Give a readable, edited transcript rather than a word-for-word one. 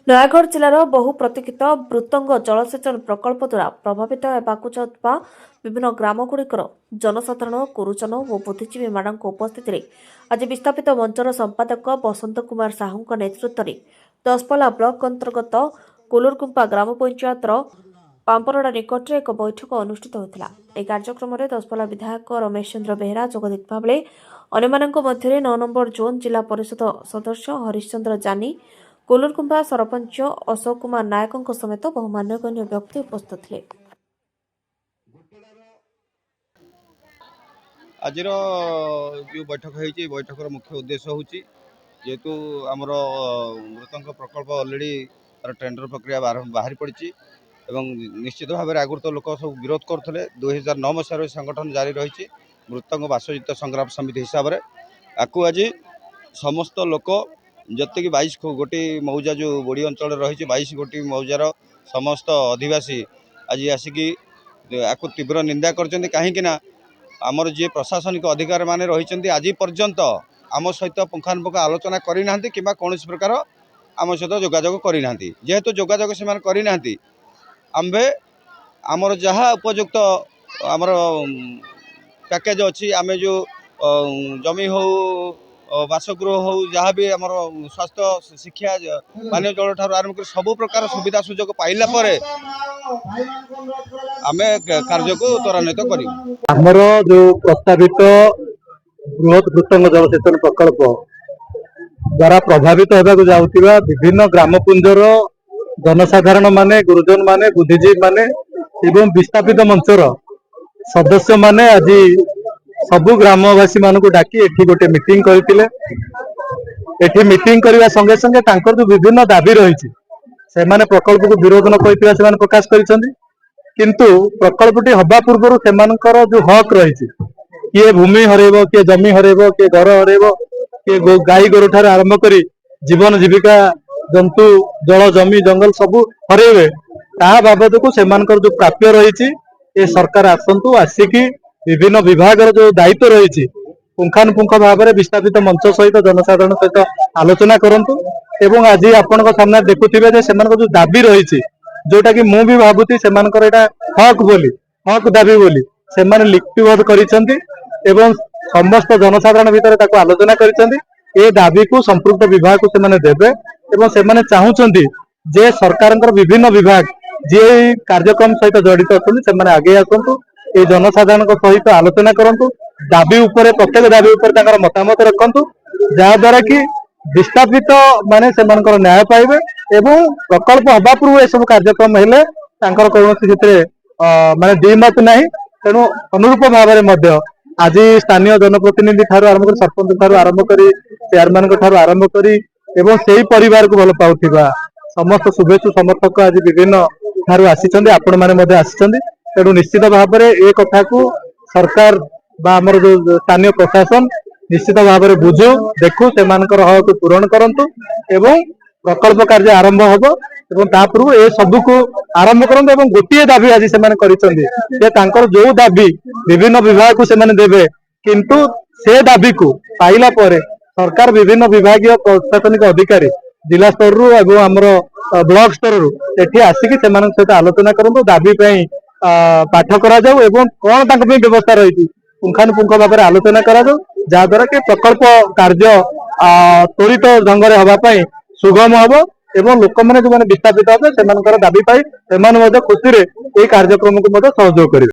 ନୟାଗଡ଼ ଜିଲ୍ଲାର ବହୁ ପ୍ରତୀକ୍ଷିତ ବୃତ୍ତଙ୍ଗ ଜଳସେଚନ ପ୍ରକଳ୍ପ ଦ୍ୱାରା ପ୍ରଭାବିତ ହେବାକୁ ଯାଉଥିବା ବିଭିନ୍ନ ଗ୍ରାମଗୁଡ଼ିକର ଜନସାଧାରଣ, ଗୁରୁଜନ ଓ ବୁଦ୍ଧିଜୀବୀମାନଙ୍କ ଉପସ୍ଥିତିରେ ଆଜି ବିସ୍ଥାପିତ ମଞ୍ଚର ସମ୍ପାଦକ ବସନ୍ତ କୁମାର ସାହୁଙ୍କ ନେତୃତ୍ୱରେ ଦଶପଲ୍ଲା ବ୍ଲକ ଅନ୍ତର୍ଗତ କୁଲୁରଗୁମ୍ପା ଗ୍ରାମ ପଞ୍ଚାୟତର ପାମ୍ପରଡ଼ା ନିକଟରେ ଏକ ବୈଠକ ଅନୁଷ୍ଠିତ ହୋଇଥିଲା। ଏହି କାର୍ଯ୍ୟକ୍ରମରେ ଦଶପଲ୍ଲା ବିଧାୟକ ରମେଶ ଚନ୍ଦ୍ର ବେହେରା ଯୋଗ ଦେଇଥିବା ବେଳେ ଅନ୍ୟମାନଙ୍କ ମଧ୍ୟରେ 9 ନମ୍ବର ଜୋନ୍ ଜିଲ୍ଲା ପରିଷଦ ସଦସ୍ୟ ହରିଶଚନ୍ଦ୍ର ଜାନି, କୁଲୁରଗୁମ୍ପା ସରପଞ୍ଚ ଅଶୋକ କୁମାର ନାୟକଙ୍କ ସମେତ ବହୁ ମାନ୍ୟଗଣ୍ୟ ବ୍ୟକ୍ତି ଉପସ୍ଥିତ ଥିଲେ। आज जो बैठक है बैठकर मुख्य उद्देश्य हूँ जेहेतु आमर मृतंग प्रकल्प अलरेडी तार टेंडर प्रक्रिया बाहरी पड़ी एवं निश्चित भाव में आगुरी तो लोक सब विरोध करते 2009 मसीह संगठन जारी रही मृतंग बासयुक्त संग्राम समिति हिसाब से आपको आज समस्त लोक जति 22 गोटी मौजा जो बोड़ी अंचल रही 22 गोटी मौजार समस्त अधिवासी आज आसिक आपको तीव्र निंदा कर कहीं आमर जी प्रशासनिक अधिकारी माने रही आज पर्यंत आम सहित पुंखानुपुंख आलोचना करना कि कौन प्रकार आम सहित जोगाजोग करना जेहेतु जोगाजोग से करना आम्भे आमर जहाँ उपयुक्त आमर पैकेज अच्छी आम जो जमी हो बासगृह हो जहाँ भी आमर स्वास्थ्य शिक्षा पानी जल ठार आरंभ कर सब प्रकार सुविधा सुजोग पाइला परे आमे कार्य को त्वरान्वित आमर जो प्रस्तावित बृहत वृत्तंग जलसेचन प्रकल्प द्वारा प्रभावित होगा जाउतिबा विभिन्न ग्रामपुंजर जनसाधारण माने गुरुजन माने बुद्धिजीवी माने एवं विस्थापित मंचर सदस्य माने आज सबु ग्रामवासी मानक डाकी एठी गोटे मीटिंग करथिले। एठी मीटिंग करबा संगे संगे तांकर जो विभिन्न दाबी रही से माने प्रकल्प को विरोध न करथिबा से माने प्रकाश करिसंदी किंतु प्रकल्पटी हवा पूर्व से जो हक रही किए भूमि हरइब किए जमी हरइब किए घर हरइब किए गाई गोरु ठार आरंभ कर जीवन जीविका जंतु जल जमी जंगल सब हरइबे ता बाबद को सेमानकर जो प्राप्य रही ए सरकार आसंतु आसिकी विभिन्न विभाग जो दायित्व रही पुंखानुपुंख भाव में विस्थापित मंच सहित जनसाधारण सहित आलोचना करंतु एवं आज आपण सामने देखुथिबे जे सेमानकर जो दाबी रही जोटा कि मु भी भावुती सेमानकर एटा हक बोली हक दाबी बोली सेमाने लिपिबद्ध करिसेंती एवं समस्त जनसाधारण भितर ताको आलोचना करिसेंती ए दाबी को संपुक्त विभाग को सेमाने देबे एवं सेमाने चाहुचंती जे सरकारंकर विभिन्न विभाग जे कार्यक्रम सहित जड़ित अछंती सेमाने आगे आसंतु ए जनसाधारण सहित आलोचना करंतु दाबी उपरे प्रत्येक दाबी उपरे ताकर मतामत रखंतु जहा द्वारा कि विस्थापित माने सेमानकर न्याय पाइबे एवं प्रकल्प हवा पूर्व ए सब कार्यक्रम हेले तांकर कोनोसी क्षेत्र माने दिमत नाही तेणु अनुरूप भाव में आज स्थानीय जनप्रतिनिधि ठार आरंभ कर सरपंच ठार आरंभ कर चेयरमैन ठार आरंभ कर एवं से परिवार को भल पाउथिबा समस्त शुभेच्छु समर्थक आज विभिन्न ठार आसी आपण मैंने आसी तेणु निश्चित भाव में ए कथा को सरकार बा आमर जो स्थानीय प्रशासन निश्चित भाव में बुझु देखु से हक पूरण करंतु एवं प्रकल्प कार्य आरंभ हम एवं पूर्व ए सब को आरंभ करंतु एवं गोटे दाबी आज से जो दाबी विभिन्न विभाग को से देवे किंतु से दाबी को पाइला परे सरकार विभिन्न विभागीय प्रशासनिक अधिकारी जिला स्तर रु एवं आमर ब्लॉक स्तर रु एठी आसिकी सेमान सहित आलोचना करंतु दाबी पई पाठ करा जाऊ एवं कोन तांक पई व्यवस्था रही पुंखानुपुंख भाव में आलोचना करा जाऊ जहा द्वारा कि प्रकल्प कार्य त्वरित ढंग से हवा पई सुगम हम एवं लोक मैंने जो विस्थापित हे से दाबी पाई से खुशी कार्यक्रम को सहयोग करेंगे।